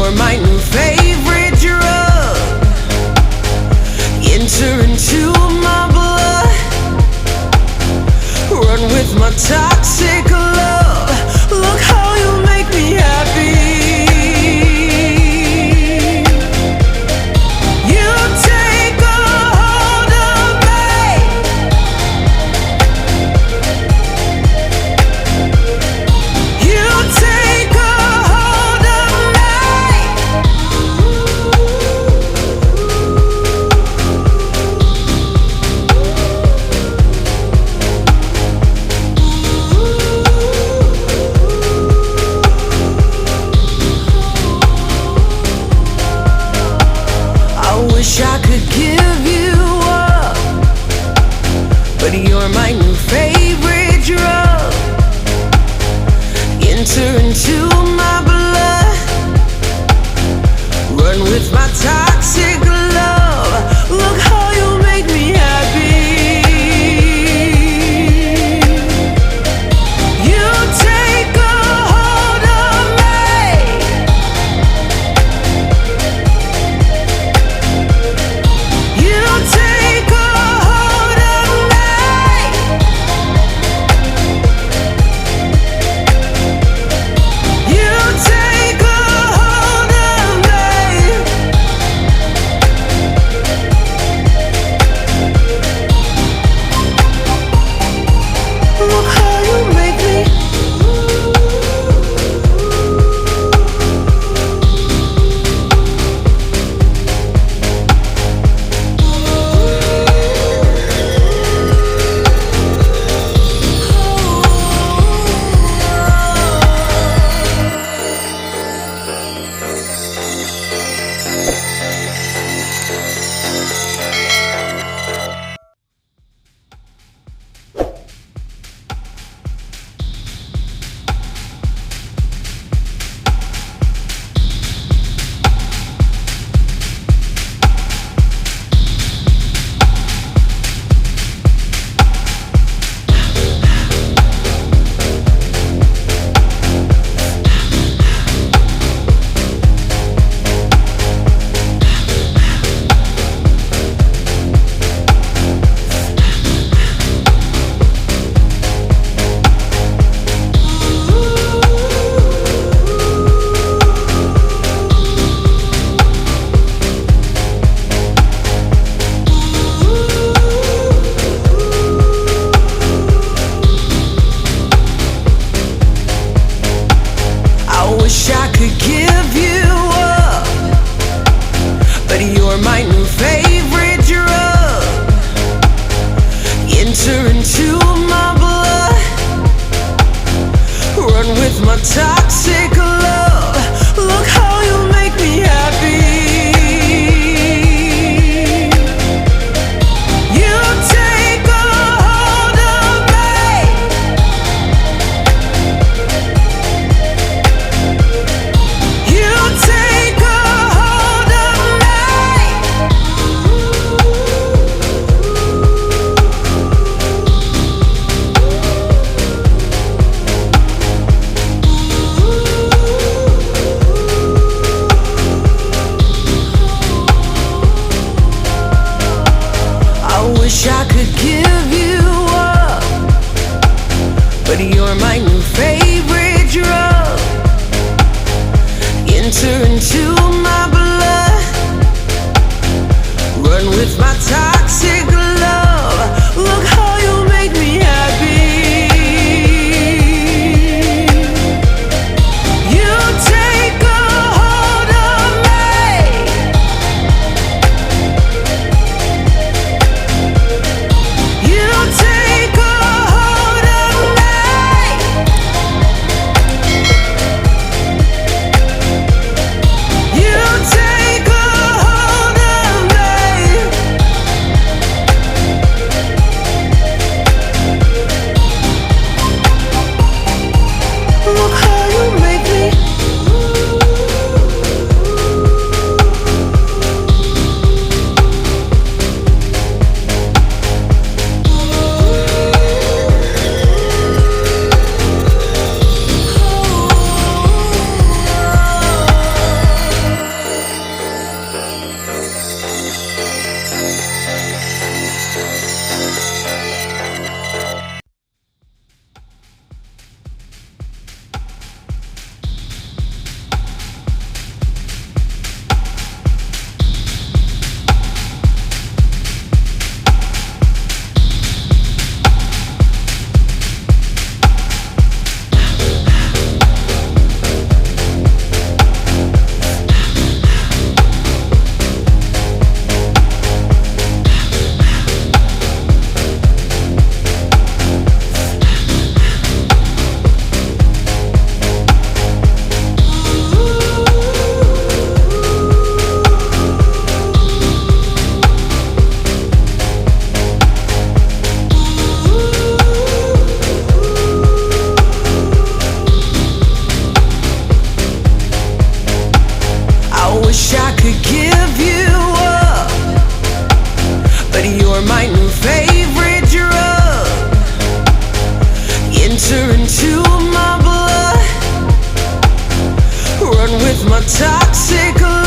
You're my new favorite drug. Enter into my blood. Run with my toxic love. Look how you make me happy. You take a hold of me. You take a hold of me. I wish I could give you up, but you're my new favorite drug. Enter into my blood. Run with my toxic love. Look how you make me happy. You take a hold of me. You take a hold of me. You take a hold of me. run with my toxic